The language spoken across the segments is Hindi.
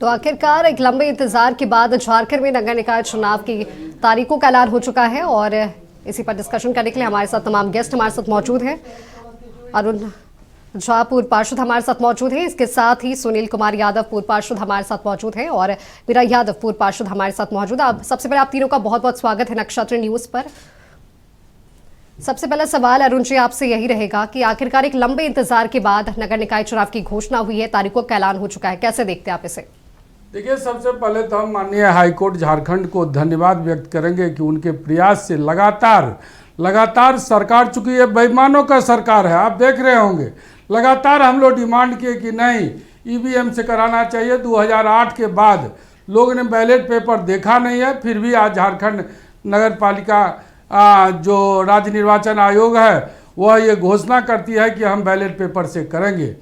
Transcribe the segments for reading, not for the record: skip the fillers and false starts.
तो आखिरकार एक लंबे इंतजार के बाद झारखंड में नगर निकाय चुनाव की तारीखों का ऐलान हो चुका है और इसी पर डिस्कशन करने के लिए हमारे साथ तमाम गेस्ट हमारे साथ मौजूद हैं। अरुण झा पूर्व पार्षद हमारे साथ मौजूद हैं, इसके साथ ही सुनील कुमार यादव पूर्व पार्षद हमारे साथ मौजूद हैं और मीरा यादव पूर्व पार्षद हमारे साथ मौजूद है। आप सबसे पहले आप तीनों का बहुत बहुत स्वागत है नक्षत्र न्यूज पर। सबसे पहला सवाल अरुण जी आपसे यही रहेगा कि आखिरकार एक लंबे इंतजार के बाद नगर निकाय चुनाव की घोषणा हुई है, तारीखों का ऐलान हो चुका है, कैसे देखते हैं आप इसे? देखिए, सबसे पहले तो हम माननीय हाईकोर्ट झारखंड को धन्यवाद व्यक्त करेंगे कि उनके प्रयास से लगातार सरकार, चूंकि ये बेईमानों का सरकार है, आप देख रहे होंगे, लगातार हम लोग डिमांड किए कि नहीं ईवीएम से कराना चाहिए। 2008 के बाद लोगों ने बैलेट पेपर देखा नहीं है, फिर भी आज झारखंड नगर पालिका जो राज्य निर्वाचन आयोग है वह ये घोषणा करती है कि हम बैलेट पेपर से करेंगे।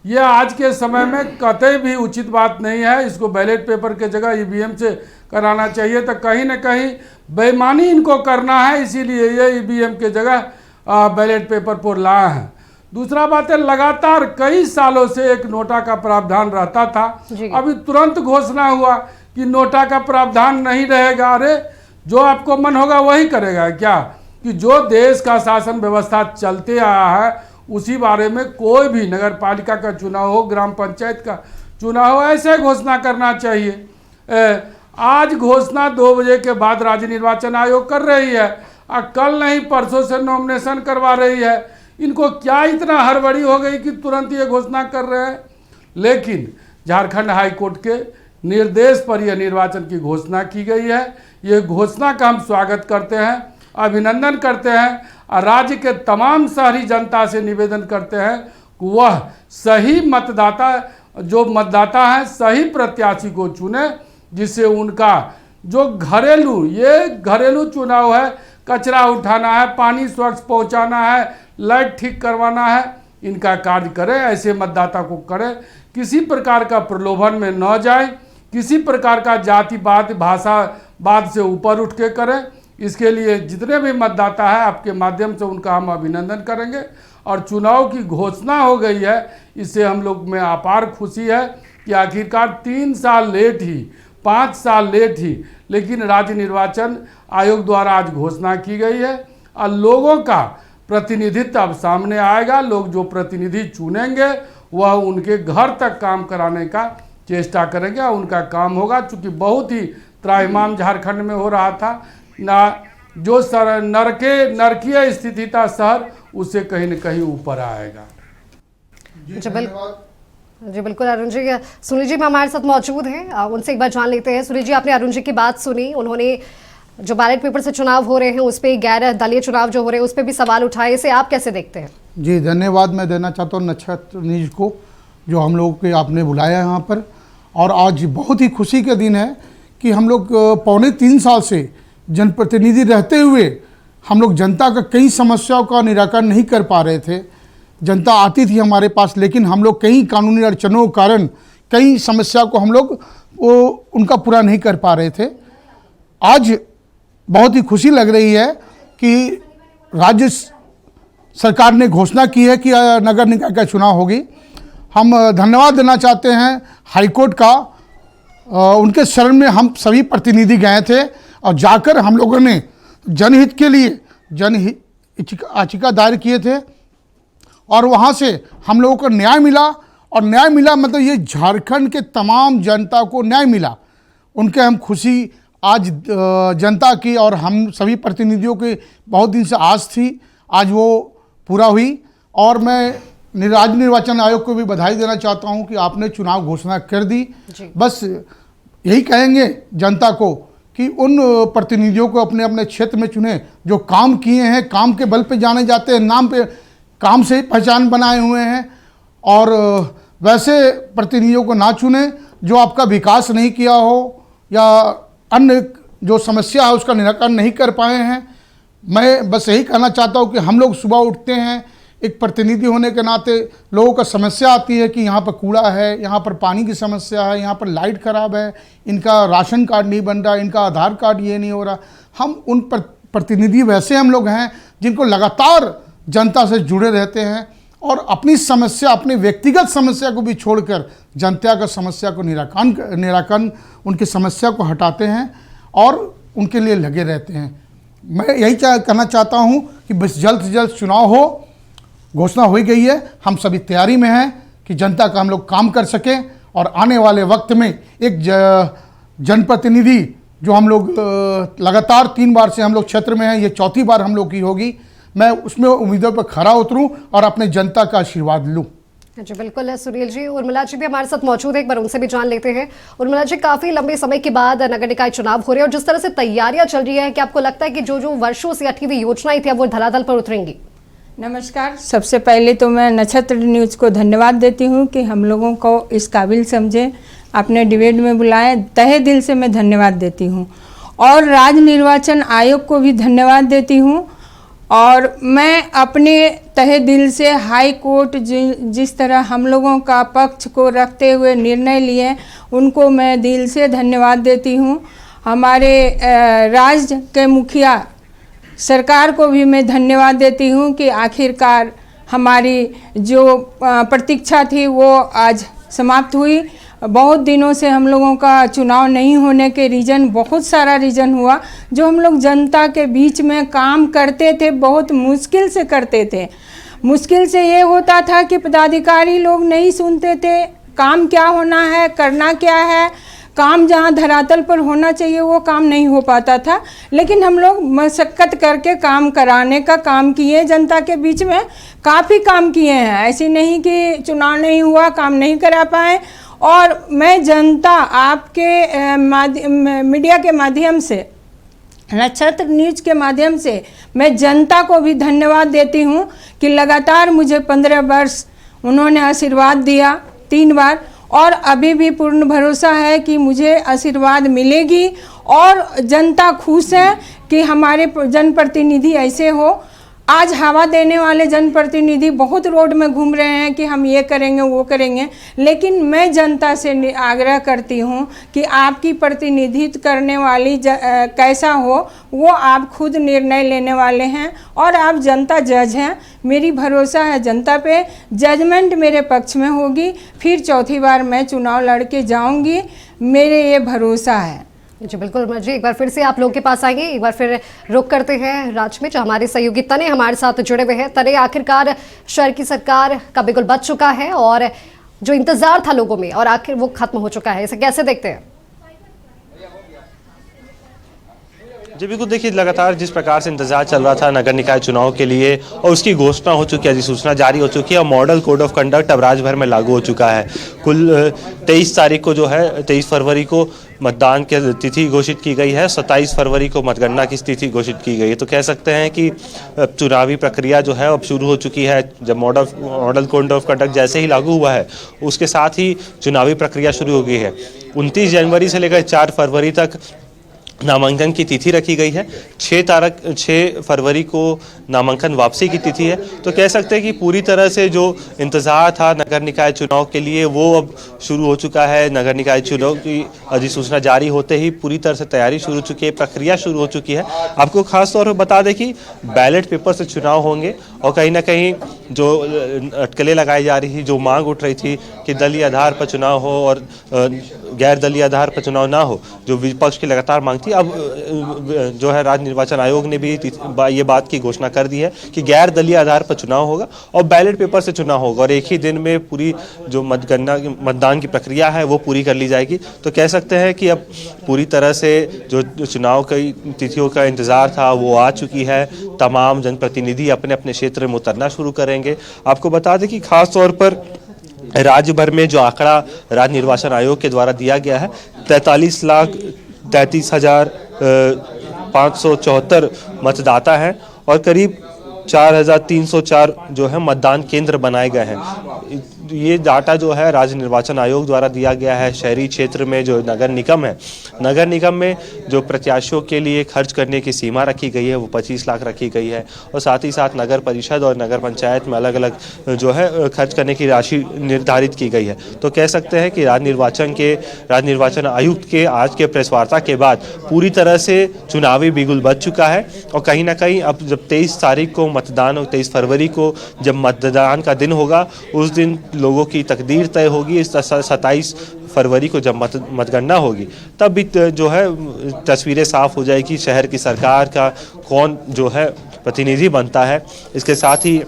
ये आज के समय में कतई भी उचित बात नहीं है। इसको बैलेट पेपर के जगह ईवीएम से कराना चाहिए। तो कहीं ना कहीं बेईमानी इनको करना है, इसीलिए ये ईवीएम के जगह बैलेट पेपर पर लाए हैं। दूसरा बात है, लगातार कई सालों से एक नोटा का प्रावधान रहता था, अभी तुरंत घोषणा हुआ कि नोटा का प्रावधान नहीं रहेगा। अरे जो आपको मन होगा वही करेगा क्या? कि जो देश का शासन व्यवस्था चलते आया है उसी बारे में कोई भी नगर पालिका का चुनाव हो, ग्राम पंचायत का चुनाव हो, ऐसे घोषणा करना चाहिए। आज घोषणा 2 बजे के बाद राज्य निर्वाचन आयोग कर रही है और कल नहीं परसों से नॉमिनेशन करवा रही है। इनको क्या इतना हड़बड़ी हो गई कि तुरंत ये घोषणा कर रहे हैं? लेकिन झारखंड हाईकोर्ट के निर्देश पर यह निर्वाचन की घोषणा की गई है। ये घोषणा का हम स्वागत करते हैं, अभिनंदन करते हैं और राज्य के तमाम शहरी जनता से निवेदन करते हैं कि वह सही जो मतदाता हैं सही प्रत्याशी को चुने, जिससे उनका जो घरेलू चुनाव है, कचरा उठाना है, पानी स्वच्छ पहुंचाना है, लाइट ठीक करवाना है, इनका कार्य करें, ऐसे मतदाता को करें। किसी प्रकार का प्रलोभन में न जाए, किसी प्रकार का जातिवाद भाषावाद से ऊपर उठ के करें। इसके लिए जितने भी मतदाता है आपके माध्यम से उनका हम अभिनंदन करेंगे। और चुनाव की घोषणा हो गई है, इससे हम लोग में अपार खुशी है कि आखिरकार 3 साल लेट ही, 5 साल लेट ही, लेकिन राज्य निर्वाचन आयोग द्वारा आज घोषणा की गई है और लोगों का प्रतिनिधित्व अब सामने आएगा। लोग जो प्रतिनिधि चुनेंगे वह उनके घर तक काम कराने का चेष्टा करेंगे और उनका काम होगा। चूँकि बहुत ही त्राहिमाम झारखंड में हो रहा था ना, जो नरकीय स्थिति था शहर, उससे कहीं न कहीं ऊपर आएगा। जी बिल्कुल अरुण जी। सुनील जी हमारे साथ मौजूद हैं, उनसे एक बार जान लेते हैं। सुनील जी, आपने अरुण जी की बात सुनी, उन्होंने जो बैलेट पेपर से चुनाव हो रहे हैं उस पर, गैर दलीय चुनाव जो हो रहे हैं उस पर भी सवाल उठाए, इसे आप कैसे देखते हैं? जी धन्यवाद मैं देना चाहता हूँ नक्षत्र न्यूज को, जो हम लोग के आपने बुलाया है यहाँ पर। और आज बहुत ही खुशी का दिन है कि हम लोग पौने 3 साल से जनप्रतिनिधि रहते हुए हम लोग जनता का कई समस्याओं का निराकरण नहीं कर पा रहे थे। जनता आती थी हमारे पास, लेकिन हम लोग कई कानूनी अड़चनों के कारण कई समस्या को हम लोग उनका पूरा नहीं कर पा रहे थे। आज बहुत ही खुशी लग रही है कि राज्य सरकार ने घोषणा की है कि नगर निकाय का चुनाव होगी। हम धन्यवाद देना चाहते हैं हाईकोर्ट का। उनके शरण में हम सभी प्रतिनिधि गए थे और जाकर हम लोगों ने जनहित के लिए याचिका दायर किए थे और वहाँ से हम लोगों को न्याय मिला। और न्याय मिला मतलब ये झारखंड के तमाम जनता को न्याय मिला। उनके हम खुशी आज जनता की और हम सभी प्रतिनिधियों की बहुत दिन से आस थी, आज वो पूरा हुई। और मैं राज्य निर्वाचन आयोग को भी बधाई देना चाहता हूं कि आपने चुनाव घोषणा कर दी। बस यही कहेंगे जनता को कि उन प्रतिनिधियों को अपने अपने क्षेत्र में चुने जो काम किए हैं, काम के बल पे जाने जाते हैं, नाम पे काम से पहचान बनाए हुए हैं। और वैसे प्रतिनिधियों को ना चुने जो आपका विकास नहीं किया हो या अन्य जो समस्या है उसका निराकरण नहीं कर पाए हैं। मैं बस यही कहना चाहता हूँ कि हम लोग सुबह उठते हैं, एक प्रतिनिधि होने के नाते लोगों का समस्या आती है कि यहाँ पर कूड़ा है, यहाँ पर पानी की समस्या है, यहाँ पर लाइट ख़राब है, इनका राशन कार्ड नहीं बन रहा, इनका आधार कार्ड ये नहीं हो रहा। हम उन प्रतिनिधि वैसे हम लोग हैं जिनको लगातार जनता से जुड़े रहते हैं और अपनी समस्या, अपनी व्यक्तिगत समस्या को भी छोड़कर जनता का समस्या को निराकरण उनकी समस्या को हटाते हैं और उनके लिए लगे रहते हैं। मैं यही कहना चाहता हूं कि बस जल्द से जल्द चुनाव हो, घोषणा हो गई है, हम सभी तैयारी में हैं कि जनता का हम लोग काम कर सकें और आने वाले वक्त में एक जनप्रतिनिधि जो हम लोग लगातार 3 बार से हम लोग क्षेत्र में हैं, ये 4थी बार हम लोग की होगी, मैं उसमें उम्मीदों पर खरा उतरूं और अपने जनता का आशीर्वाद लूं। जी बिल्कुल सुनील जी। उर्मिला जी भी हमारे साथ मौजूद है, एक बार उनसे भी जान लेते हैं। उर्मिला जी, काफी लंबे समय के बाद नगर निकाय चुनाव हो रहे हैं और जिस तरह से तैयारियां चल रही है, कि आपको लगता है कि जो जो वर्षों से अटकी हुई योजनाएं थी अब वो धरातल पर उतरेंगी? नमस्कार। सबसे पहले तो मैं नक्षत्र न्यूज़ को धन्यवाद देती हूं कि हम लोगों को इस काबिल समझे, अपने डिबेट में बुलाए, तहे दिल से मैं धन्यवाद देती हूं। और राज्य निर्वाचन आयोग को भी धन्यवाद देती हूं। और मैं अपने तहे दिल से हाई कोर्ट जिस तरह हम लोगों का पक्ष को रखते हुए निर्णय लिए, उनको मैं दिल से धन्यवाद देती हूं। हमारे राज्य के मुखिया सरकार को भी मैं धन्यवाद देती हूं कि आखिरकार हमारी जो प्रतीक्षा थी वो आज समाप्त हुई। बहुत दिनों से हम लोगों का चुनाव नहीं होने के रीज़न, बहुत सारा रीज़न हुआ। जो हम लोग जनता के बीच में काम करते थे, बहुत मुश्किल से करते थे। मुश्किल से ये होता था कि पदाधिकारी लोग नहीं सुनते थे, काम क्या होना है, करना क्या है, काम जहाँ धरातल पर होना चाहिए वो काम नहीं हो पाता था। लेकिन हम लोग मशक्क़त करके काम कराने का काम किए, जनता के बीच में काफ़ी काम किए हैं। ऐसी नहीं कि चुनाव नहीं हुआ, काम नहीं करा पाए। और मैं जनता, आपके मीडिया के माध्यम से, नक्षत्र न्यूज़ के माध्यम से मैं जनता को भी धन्यवाद देती हूँ कि लगातार मुझे 15 वर्ष उन्होंने आशीर्वाद दिया 3 बार, और अभी भी पूर्ण भरोसा है कि मुझे आशीर्वाद मिलेगी। और जनता खुश है कि हमारे जनप्रतिनिधि ऐसे हो। आज हवा देने वाले जनप्रतिनिधि बहुत रोड में घूम रहे हैं कि हम ये करेंगे वो करेंगे, लेकिन मैं जनता से आग्रह करती हूँ कि आपकी प्रतिनिधित्व करने वाली कैसा हो वो आप खुद निर्णय लेने वाले हैं और आप जनता जज हैं। मेरी भरोसा है जनता पे, जजमेंट मेरे पक्ष में होगी। फिर 4थी बार मैं चुनाव लड़ के जाऊँगी, मेरे ये भरोसा है। जी बिल्कुल जी, एक बार फिर से आप लोगों के पास आएंगे। एक बार फिर रुक करते हैं राज्य में, जो हमारे सहयोगी तने हमारे साथ जुड़े हुए हैं। तने, आखिरकार शहर की सरकार का बिगुल बच चुका है और जो इंतजार था लोगों में और आखिर वो खत्म हो चुका है, इसे कैसे देखते हैं? जी बिल्कुल, देखिए लगातार जिस प्रकार से इंतजार चल रहा था नगर निकाय चुनाव के लिए और उसकी घोषणा हो चुकी है, अधिसूचना जारी हो चुकी है और मॉडल कोड ऑफ कंडक्ट अब राज्य भर में लागू हो चुका है। कुल 23 तारीख को जो है 23 फरवरी को मतदान की तिथि घोषित की गई है, 27 फरवरी को मतगणना की तिथि घोषित की गई है। तो कह सकते हैं कि चुनावी प्रक्रिया जो है अब शुरू हो चुकी है। जब मॉडल कोड ऑफ कंडक्ट जैसे ही लागू हुआ है उसके साथ ही चुनावी प्रक्रिया शुरू हो गई है। 29 जनवरी से लेकर 4 फरवरी तक नामांकन की तिथि रखी गई है। 6 फरवरी को नामांकन वापसी की तिथि है। तो कह सकते हैं कि पूरी तरह से जो इंतज़ार था नगर निकाय चुनाव के लिए वो अब शुरू हो चुका है। नगर निकाय चुनाव की अधिसूचना जारी होते ही पूरी तरह से तैयारी शुरू हो चुकी है, प्रक्रिया शुरू हो चुकी है। आपको खास तौर पर बता दें कि बैलेट पेपर से चुनाव होंगे और कहीं ना कहीं जो अटकलें लगाई जा रही थी, जो मांग उठ रही थी कि दलीय आधार पर चुनाव हो और गैर दलीय आधार पर चुनाव ना हो, जो विपक्ष की लगातार मांग थी, अब जो है राज्य निर्वाचन आयोग ने भी ये बात की घोषणा कर दी है कि गैर दलीय आधार पर चुनाव होगा और बैलेट पेपर से चुनाव होगा और एक ही दिन में पूरी जो मतदान की प्रक्रिया है वो पूरी कर ली जाएगी। तो कह सकते हैं कि अब पूरी तरह से जो चुनाव की तिथियों का इंतजार था वो आ चुकी है। तमाम जनप्रतिनिधि अपने अपने क्षेत्र में उतरना शुरू करेंगे। आपको बता दें कि खास तौर पर राज्य भर में जो आंकड़ा राज्य निर्वाचन आयोग के द्वारा दिया गया है, 43,33,574 मतदाता हैं और करीब 4,304 जो है मतदान केंद्र बनाए गए हैं। ये डाटा जो है राज्य निर्वाचन आयोग द्वारा दिया गया है। शहरी क्षेत्र में जो नगर निगम है, नगर निगम में जो प्रत्याशियों के लिए खर्च करने की सीमा रखी गई है वो 25 लाख रखी गई है, और साथ ही साथ नगर परिषद और नगर पंचायत में अलग अलग जो है खर्च करने की राशि निर्धारित की गई है। तो कह सकते हैं कि राज्य निर्वाचन आयुक्त के आज के प्रेस वार्ता के बाद पूरी तरह से चुनावी बिगुल बज चुका है, और कहीं ना कहीं अब जब 23 तारीख को मतदान और 23 फरवरी को जब मतदान का दिन होगा उस दिन लोगों की तकदीर तय होगी। इस 27 फरवरी को जब मतगणना होगी तब भी जो है तस्वीरें साफ हो जाएगी शहर की सरकार का कौन जो है प्रतिनिधि बनता है। इसके साथ ही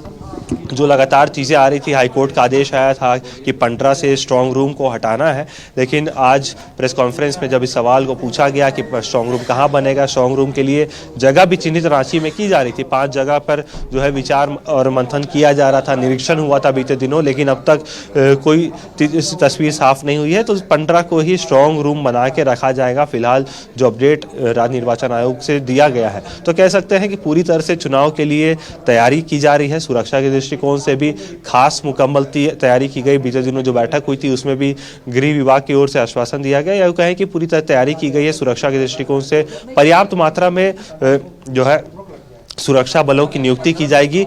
जो लगातार चीज़ें आ रही थी, हाईकोर्ट का आदेश आया था कि पंड्रा से स्ट्रांग रूम को हटाना है, लेकिन आज प्रेस कॉन्फ्रेंस में जब इस सवाल को पूछा गया कि स्ट्रांग रूम कहाँ बनेगा, स्ट्रांग रूम के लिए जगह भी चिन्हित रांची में की जा रही थी। 5 जगह पर जो है विचार और मंथन किया जा रहा था, निरीक्षण हुआ था बीते दिनों, लेकिन अब तक कोई तस्वीर साफ नहीं हुई है। तो पंड्रा को ही स्ट्रांग रूम बना के रखा जाएगा, फिलहाल जो अपडेट राज्य निर्वाचन आयोग से दिया गया है। तो कह सकते हैं कि पूरी तरह से चुनाव के लिए तैयारी की जा रही है। सुरक्षा के दृष्टिकोण से भी खास मुकम्मल तैयारी की गई। बीते दिनों जो बैठक हुई थी उसमें भी गृह विभाग की ओर से आश्वासन दिया गया, या कहें कि पूरी तरह तैयारी की गई है। सुरक्षा के दृष्टिकोण से पर्याप्त मात्रा में जो है सुरक्षा बलों की नियुक्ति की जाएगी,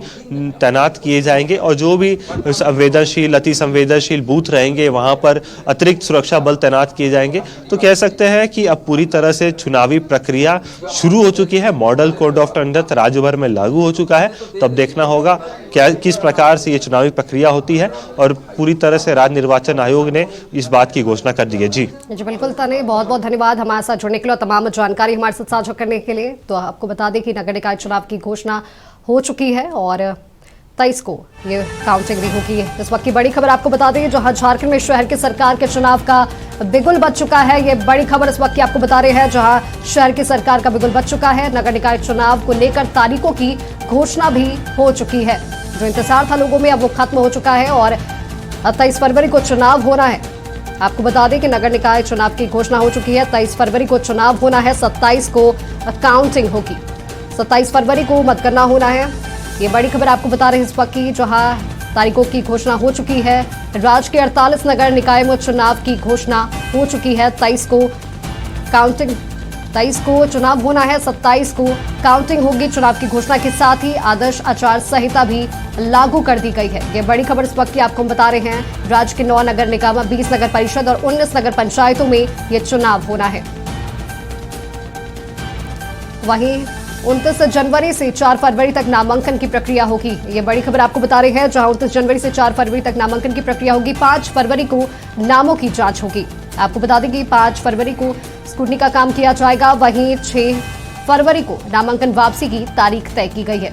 तैनात किए जाएंगे, और जो भी संवेदनशील अति संवेदनशील बूथ रहेंगे वहां पर अतिरिक्त सुरक्षा बल तैनात किए जाएंगे। तो कह सकते हैं कि अब पूरी तरह से चुनावी प्रक्रिया शुरू हो चुकी है। मॉडल कोड ऑफ कंडक्ट राज्य भर में लागू हो चुका है। तो अब देखना होगा क्या किस प्रकार से ये चुनावी प्रक्रिया होती है, और पूरी तरह से राज्य निर्वाचन आयोग ने इस बात की घोषणा कर दी है। जी बिल्कुल तने, बहुत बहुत धन्यवाद हमारे साथ जुड़ने के लिए और तमाम जानकारी हमारे साथ साझा करने के लिए। तो आपको बता दें कि नगर निकाय चुनाव की घोषणा हो चुकी है और 23 को ये काउंटिंग भी होगी। इस वक्त की बड़ी खबर आपको बता दें, जहां झारखंड में शहर की सरकार के चुनाव का बिगुल बज चुका है। ये बड़ी खबर इस वक्त की आपको बता रहे हैं, जहां शहर की सरकार का बिगुल बज चुका है। नगर निकाय चुनाव को लेकर तारीखों की घोषणा भी हो चुकी है। जो इंतजार था लोगों में अब वो खत्म हो चुका है और 23 फरवरी को चुनाव होना है। आपको बता दें कि नगर निकाय चुनाव की घोषणा हो चुकी है। 23 फरवरी को चुनाव होना है, 27 को काउंटिंग होगी, 27 फरवरी को मतगणना होना है। ये बड़ी खबर आपको बता रहे हैं इस वक्त की, जहां तारीखों की घोषणा हो चुकी है। राज्य के 48 नगर निकाय में चुनाव की घोषणा हो चुकी है। 23 को काउंटिंग, 23 को चुनाव होना है, 27 को काउंटिंग होगी। चुनाव की घोषणा के साथ ही आदर्श आचार संहिता भी लागू कर दी गई है। ये बड़ी खबर इस वक्त की आपको हम बता रहे हैं। राज्य के 9 नगर निगम, 20 नगर परिषद और 19 नगर पंचायतों में ये चुनाव होना है। वहीं 29 जनवरी से 4 फरवरी तक नामांकन की प्रक्रिया होगी। ये बड़ी खबर आपको बता रहे हैं, जहां 29 जनवरी से 4 फरवरी तक नामांकन की प्रक्रिया होगी। 5 फरवरी को नामों की जांच होगी। आपको बता दें कि 5 फरवरी को स्क्रूटनी का काम किया जाएगा। वहीं 6 फरवरी को नामांकन वापसी की तारीख तय की गई है।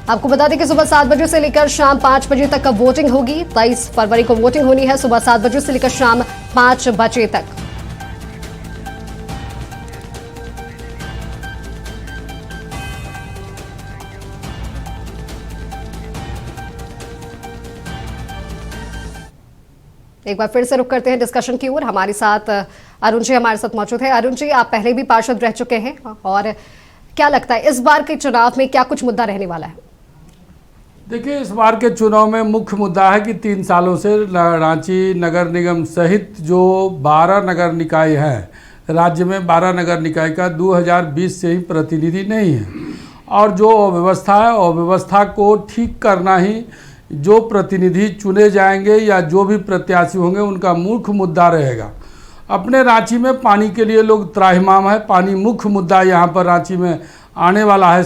आपको बता दें कि सुबह 7 बजे से लेकर शाम 5 बजे तक वोटिंग होगी। 23 फरवरी को वोटिंग होनी है, सुबह 7 बजे से लेकर शाम 5 बजे तक। एक बार फिर से रुक करते हैं डिस्कशन की ओर। हमारे साथ अरुण जी हमारे साथ मौजूद है। अरुण जी, आप पहले भी पार्षद रह चुके हैं और क्या लगता है इस बार के चुनाव में क्या कुछ मुद्दा रहने वाला है? देखिए, इस बार के चुनाव में मुख्य मुद्दा है कि 3 सालों से रांची नगर निगम सहित जो 12 नगर निकाय हैं, राज्य में 12 नगर निकाय का 2020 से ही प्रतिनिधि नहीं है, और जो अव्यवस्था है अव्यवस्था को ठीक करना ही जो प्रतिनिधि चुने जाएंगे या जो भी प्रत्याशी होंगे उनका मुख्य मुद्दा रहेगा। अपने रांची में पानी के लिए लोग त्राहिमाम है। पानी मुख्य मुद्दा यहाँ पर रांची में आने वाला है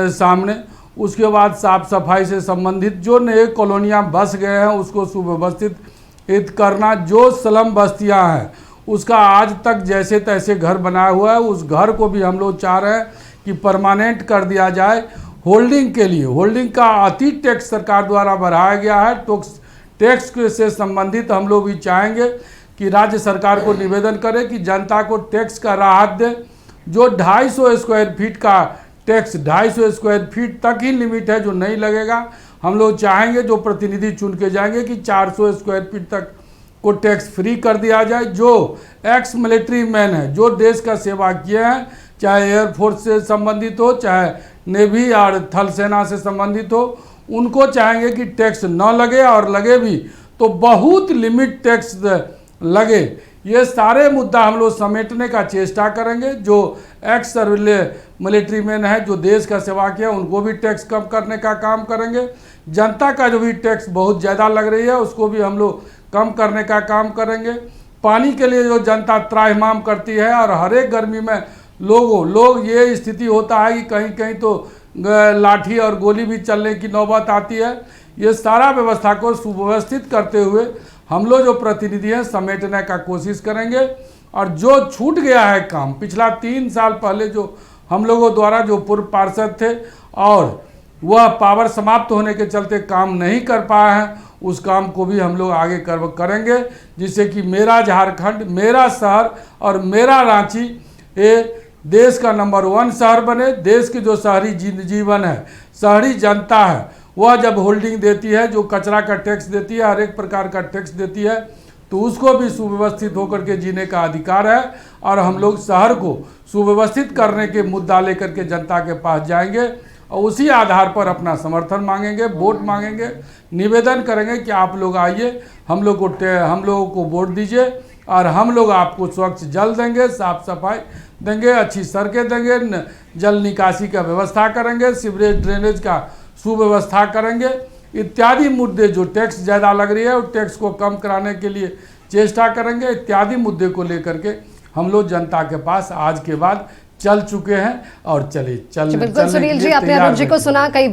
सामने। उसके बाद साफ सफाई से संबंधित जो नए कॉलोनियाँ बस गए हैं उसको सुव्यवस्थित करना। जो स्लम बस्तियाँ हैं उसका आज तक जैसे तैसे घर बनाया हुआ है, उस घर को भी हम लोग चाह रहे हैं कि परमानेंट कर दिया जाए। होल्डिंग के लिए, होल्डिंग का अति टैक्स सरकार द्वारा बढ़ाया गया है। टैक्स से संबंधित हम लोग भी चाहेंगे कि राज्य सरकार को निवेदन करें कि जनता को टैक्स का राहत दे। जो 250 स्क्वायर फीट का टैक्स 250 स्क्वायर फीट तक ही लिमिट है जो नहीं लगेगा। हम लोग चाहेंगे जो प्रतिनिधि चुन के जाएंगे कि 400 स्क्वायर फीट तक को टैक्स फ्री कर दिया जाए। जो एक्स मिलिट्री मैन है, जो देश का सेवा किए हैं, चाहे एयरफोर्स से संबंधित हो, चाहे नेवी और थल सेना से संबंधित हो, उनको चाहेंगे कि टैक्स न लगे और लगे भी तो बहुत लिमिट टैक्स लगे। ये सारे मुद्दा हम लोग समेटने का चेष्टा करेंगे। जो एक्स मिलिट्री मैन है जो देश का सेवा किया, उनको भी टैक्स कम करने का काम करेंगे। जनता का जो भी टैक्स बहुत ज़्यादा लग रही है उसको भी हम लोग कम करने का काम करेंगे। पानी के लिए जो जनता त्राहिमाम करती है और हर एक गर्मी में लोग ये स्थिति होता है कि कहीं कहीं तो लाठी और गोली भी चलने की नौबत आती है। ये सारा व्यवस्था को सुव्यवस्थित करते हुए हम लोग जो प्रतिनिधि हैं समेटने का कोशिश करेंगे। और जो छूट गया है काम, पिछला 3 साल पहले जो हम लोगों द्वारा जो पूर्व पार्षद थे और वह पावर समाप्त होने के चलते काम नहीं कर पाए हैं, उस काम को भी हम लोग आगे करेंगे, जिससे कि मेरा झारखंड, मेरा शहर और मेरा रांची ये देश का नंबर 1 शहर बने। देश के जो शहरी जीवन है, शहरी जनता है, वह जब होल्डिंग देती है, जो कचरा का टैक्स देती है, हर एक प्रकार का टैक्स देती है, तो उसको भी सुव्यवस्थित होकर के जीने का अधिकार है। और हम लोग शहर को सुव्यवस्थित करने के मुद्दा लेकर के जनता के पास जाएंगे और उसी आधार पर अपना समर्थन मांगेंगे, वोट मांगेंगे, निवेदन करेंगे कि आप लोग आइए, हम लोगों को वोट दीजिए और हम लोग आपको स्वच्छ जल देंगे, साफ सफाई देंगे, अच्छी सड़कें देंगे, जल निकासी का व्यवस्था करेंगे, सीवरेज ड्रेनेज का सुव्यवस्था करेंगे, इत्यादि मुद्दे। जो टैक्स ज़्यादा लग रही है और टैक्स को कम कराने के लिए चेष्टा करेंगे। इत्यादि मुद्दे को लेकर के हम लोग जनता के पास आज के बाद चल चुके हैं और बिल्कुल सुनील जी, आपने अरुण जी को सुना, कई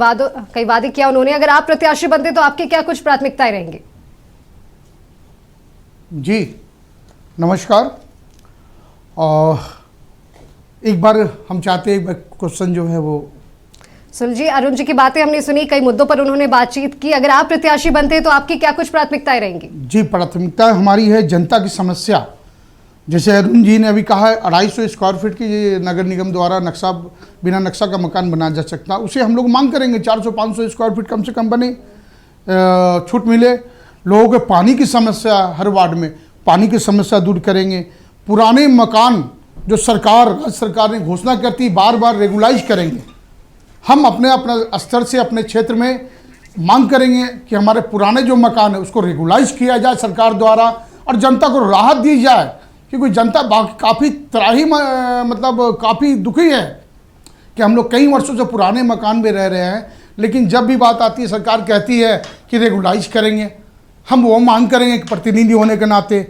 वादे किया उन्होंने। अगर आप प्रत्याशी बनते तो आपकी क्या कुछ प्राथमिकताएं रहेंगी? जी नमस्कार। एक बार हम चाहते हैं क्वेश्चन जो है वो। सुनील जी, अरुण जी की बातें हमने सुनी, कई मुद्दों पर उन्होंने बातचीत की। अगर आप प्रत्याशी बनते तो आपकी क्या कुछ प्राथमिकताएं रहेंगी? जी, प्राथमिकता हमारी है जनता की समस्या। जैसे अरुण जी ने अभी कहा है 250 स्क्वायर फीट की नगर निगम द्वारा बिना नक्शा का मकान बनाया जा सकता, उसे हम लोग मांग करेंगे 400-500 स्क्वायर फीट कम से कम बने, छूट मिले। लोगों के पानी की समस्या, हर वार्ड में पानी की समस्या दूर करेंगे। पुराने मकान जो राज्य सरकार ने घोषणा करती बार रेगुलाइज करेंगे। हम अपने स्तर से अपने क्षेत्र में मांग करेंगे कि हमारे पुराने जो मकान है उसको रेगुलाइज किया जाए सरकार द्वारा और जनता को राहत दी जाए, क्योंकि जनता काफ़ी काफ़ी दुखी है कि हम लोग कई वर्षों से पुराने मकान में रह रहे हैं, लेकिन जब भी बात आती है सरकार कहती है कि रेगुलाइज करेंगे। हम वो मांग करेंगे कि प्रतिनिधि होने के नाते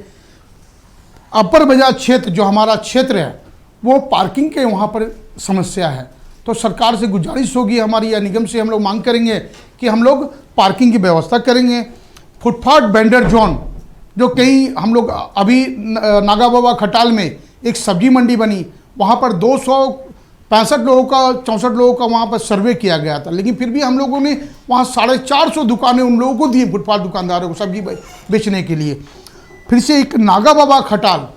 अपर बाजार क्षेत्र जो हमारा क्षेत्र है वो पार्किंग के वहाँ पर समस्या है, तो सरकार से गुजारिश होगी हमारी या निगम से हम लोग मांग करेंगे कि हम लोग पार्किंग की व्यवस्था करेंगे। फुटपाथ वेंडर जोन जो कहीं हम लोग अभी नागा बाबा खटाल में एक सब्जी मंडी बनी, वहाँ पर 265 लोगों का 64 लोगों का वहाँ पर सर्वे किया गया था, लेकिन फिर भी हम लोगों ने वहाँ 450 दुकानें उन लोगों को दी, फुटपाथ दुकानदारों को सब्जी बेचने के लिए। फिर से एक नागा बाबा खटाल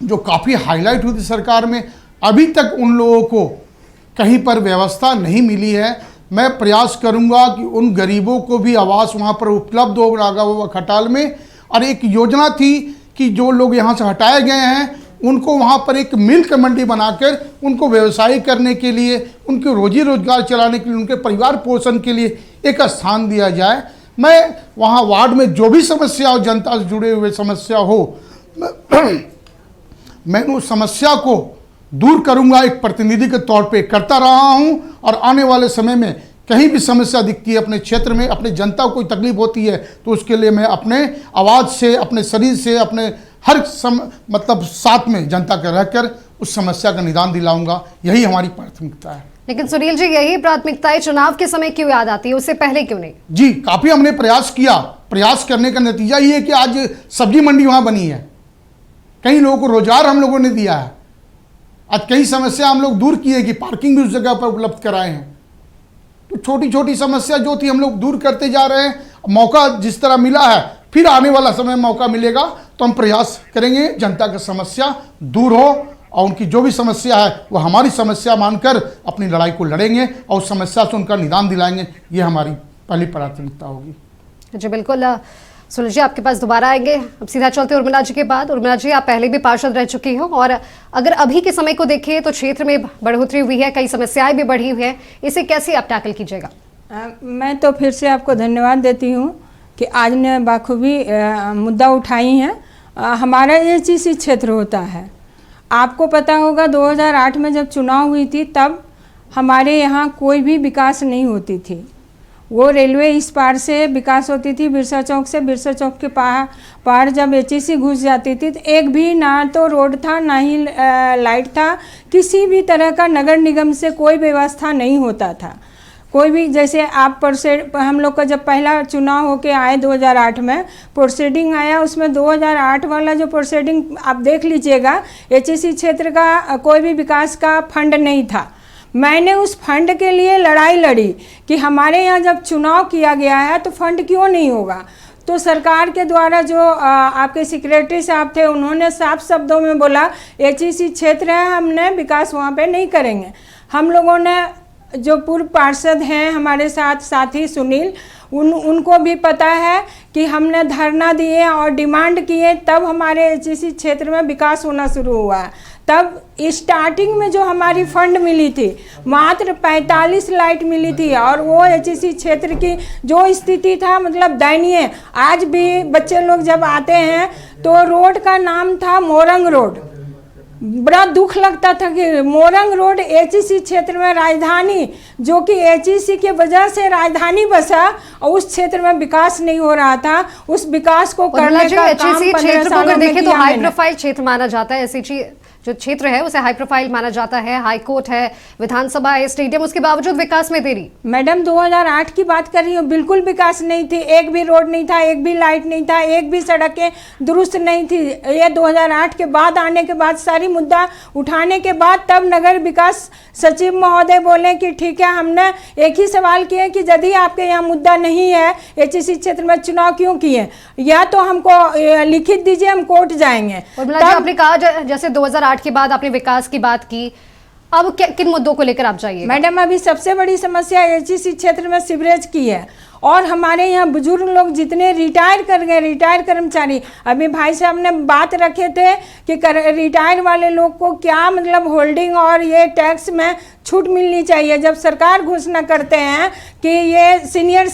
जो काफ़ी हाईलाइट हुई थी सरकार में, अभी तक उन लोगों को कहीं पर व्यवस्था नहीं मिली है। मैं प्रयास करूंगा कि उन गरीबों को भी आवास वहां पर उपलब्ध हो नागा बाबा खटाल में। और एक योजना थी कि जो लोग यहां से हटाए गए हैं उनको वहां पर एक मिल्क मंडी बनाकर उनको व्यवसाय करने के लिए, उनके रोजी रोजगार चलाने के लिए, उनके परिवार पोषण के लिए एक स्थान दिया जाए। मैं वहां वार्ड में जो भी समस्या हो, जनता से जुड़े हुए समस्या हो, मैं उस समस्या को दूर करूंगा, एक प्रतिनिधि के तौर पे करता रहा हूं। और आने वाले समय में कहीं भी समस्या दिखती है अपने क्षेत्र में, अपने जनता को कोई तकलीफ होती है, तो उसके लिए मैं अपने आवाज़ से, अपने शरीर से, अपने हर साथ में जनता के रहकर उस समस्या का निदान दिलाऊंगा। यही हमारी प्राथमिकता है। लेकिन सुनील जी, यही प्राथमिकताएं चुनाव के समय क्यों याद आती है, उससे पहले क्यों नहीं? जी, काफ़ी हमने प्रयास किया। प्रयास करने का नतीजा ये है कि आज सब्जी मंडी वहाँ बनी है, कई लोगों को रोजगार हम लोगों ने दिया है। आज कई समस्या हम लोग दूर किए कि पार्किंग भी उस जगह पर उपलब्ध कराए हैं। तो छोटी छोटी समस्या जो थी हम लोग दूर करते जा रहे हैं। मौका जिस तरह मिला है, फिर आने वाला समय मौका मिलेगा तो हम प्रयास करेंगे जनता की समस्या दूर हो और उनकी जो भी समस्या है वो हमारी समस्या मानकर अपनी लड़ाई को लड़ेंगे और उस समस्या से उनका निदान दिलाएंगे। ये हमारी पहली प्राथमिकता होगी। जी बिल्कुल। सुनील जी आपके पास दोबारा आएंगे। अब सीधा चलते उर्मिला जी के बाद। उर्मिला जी, आप पहले भी पार्षद रह चुकी हो और अगर अभी के समय को देखें तो क्षेत्र में बढ़ोतरी हुई है, कई समस्याएं भी बढ़ी हुई है, इसे कैसे आप टैकल कीजिएगा? मैं तो फिर से आपको धन्यवाद देती हूँ कि आज ने बाखूबी मुद्दा उठाई हैं। हमारा एचईसी क्षेत्र होता है, आपको पता होगा 2008 में जब चुनाव हुई थी तब हमारे यहाँ कोई भी विकास नहीं होती थी। वो रेलवे इस पार से विकास होती थी, बिरसा चौक से। बिरसा चौक के पार जब एचईसी घुस जाती थी तो एक भी ना तो रोड था ना ही लाइट था, किसी भी तरह का नगर निगम से कोई व्यवस्था नहीं होता था। कोई भी, जैसे आप हम लोग का जब पहला चुनाव होके आए 2008 में प्रोसीडिंग आया, उसमें 2008 वाला जो प्रोसीडिंग आप देख लीजिएगा, एचईसी क्षेत्र का कोई भी विकास का फंड नहीं था। मैंने उस फंड के लिए लड़ाई लड़ी कि हमारे यहाँ जब चुनाव किया गया है तो फंड क्यों नहीं होगा। तो सरकार के द्वारा जो आपके सेक्रेटरी साहब थे, उन्होंने साफ शब्दों में बोला एचईसी क्षेत्र है, हमने विकास वहाँ पे नहीं करेंगे। हम लोगों ने, जो पूर्व पार्षद हैं हमारे साथी सुनील, उनको भी पता है कि हमने धरना दिए और डिमांड किए, तब हमारे एचईसी क्षेत्र में विकास होना शुरू हुआ। तब स्टार्टिंग में जो हमारी फंड मिली थी मात्र 45 लाइट मिली थी और वो एचईसी क्षेत्र की जो स्थिति था मतलब दयनीय। आज भी बच्चे लोग जब आते हैं तो रोड का नाम था मोरंग रोड। बड़ा दुख लगता था कि मोरंग रोड एचईसी क्षेत्र में राजधानी, जो कि एचईसी के वजह से राजधानी बसा और उस क्षेत्र में विकास नहीं हो रहा था। उस विकास को करने का काम 15 सालों में तो हाई प्रोफाइल क्षेत्र माना जाता है। एचईसी जो क्षेत्र है उसे हाई प्रोफाइल माना जाता है, हाई कोर्ट है, विधानसभा है, स्टेडियम, उसके बावजूद विकास में देरी। मैडम 2008 की बात कर रही हूँ, बिल्कुल विकास नहीं थी, एक भी रोड नहीं था, एक भी लाइट नहीं था, एक भी सड़कें दुरुस्त नहीं थी। ये 2008 के बाद आने के बाद सारी मुद्दा उठाने के बाद तब नगर विकास सचिव महोदय बोले कि ठीक है, हमने एक ही सवाल किए कि यदि आपके यहाँ मुद्दा नहीं है, एचईसी क्षेत्र में चुनाव क्यों किए, या तो हमको लिखित दीजिए, हम कोर्ट जाएंगे। आपने कहा जैसे 2008 के बाद आपने विकास की बात की, अब किन मुद्दों को लेकर आप जाइए? मैडम अभी सबसे बड़ी समस्या एचईसी क्षेत्र में सीवरेज की है और हमारे यहाँ बुजुर्ग लोग जितने रिटायर कर गए, रिटायर कर्मचारी, अभी भाई साहब ने बात रखे थे कि रिटायर वाले लोग को क्या मतलब होल्डिंग और ये टैक्स में छूट मिलनी चाहिए। जब सरकार घोषणा करते हैं कि ये सीनियर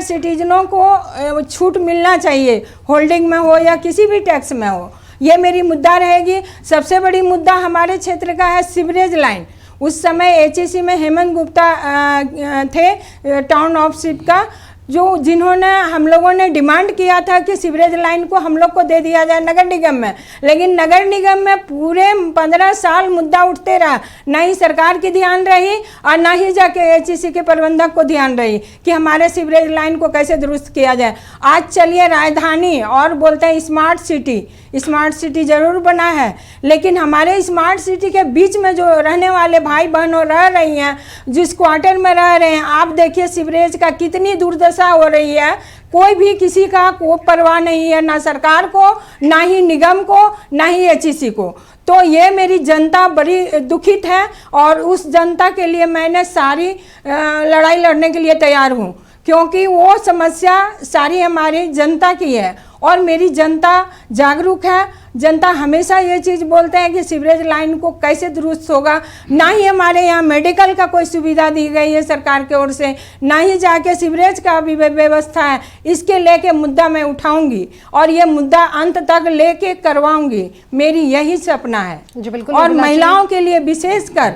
सिटीजनों को छूट मिलना चाहिए, होल्डिंग में हो या किसी भी टैक्स में हो, ये मेरी मुद्दा रहेगी। सबसे बड़ी मुद्दा हमारे क्षेत्र का है सीवरेज लाइन। उस समय एचईसी में हेमंत गुप्ता थे टाउन ऑफ सीट का, जिन्होंने हम लोगों ने डिमांड किया था कि सीवरेज लाइन को हम लोग को दे दिया जाए नगर निगम में, लेकिन नगर निगम में पूरे 15 साल मुद्दा उठते रहा, ना ही सरकार की ध्यान रही और ना ही जाके एचईसी के प्रबंधक को ध्यान रही कि हमारे सीवरेज लाइन को कैसे दुरुस्त किया जाए। आज चलिए राजधानी और बोलते हैं स्मार्ट सिटी जरूर बना है, लेकिन हमारे स्मार्ट सिटी के बीच में जो रहने वाले भाई बहनों रह रही हैं, जिस क्वार्टर में रह रहे हैं, आप देखिए सीवरेज का कितनी दुर्दशा हो रही है। कोई भी किसी का कोई परवाह नहीं है, ना सरकार को, ना ही निगम को, ना ही एचईसी को। तो ये मेरी जनता बड़ी दुखित है और उस जनता के लिए मैंने सारी लड़ाई लड़ने के लिए तैयार हूँ, क्योंकि वो समस्या सारी हमारी जनता की है और मेरी जनता जागरूक है। जनता हमेशा ये चीज़ बोलते हैं कि सीवरेज लाइन को कैसे दुरुस्त होगा। ना ही हमारे यहाँ मेडिकल का कोई सुविधा दी गई है सरकार की ओर से, ना ही जाके सीवरेज का भी व्यवस्था है। इसके लेके मुद्दा मैं उठाऊंगी और ये मुद्दा अंत तक लेके करवाऊंगी, मेरी यही सपना है। जी बिल्कुल। और महिलाओं के लिए विशेषकर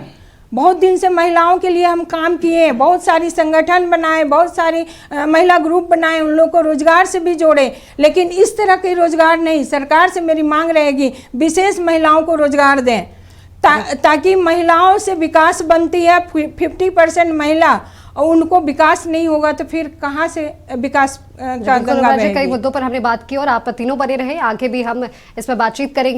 बहुत दिन से महिलाओं के लिए हम काम किए, बहुत सारी संगठन बनाए, बहुत सारी महिला ग्रुप बनाए, उन लोगों को रोजगार से भी जोड़े, लेकिन इस तरह के रोजगार नहीं। सरकार से मेरी मांग रहेगी विशेष महिलाओं को रोजगार दें, ताकि महिलाओं से विकास बनती है। 50% महिला और उनको विकास नहीं होगा तो फिर कहाँ से विकास का गंगा बहेगी। कई मुद्दों पर हमने बात की और आप तीनों बने रहे, आगे भी हम इस पर बातचीत करेंगे।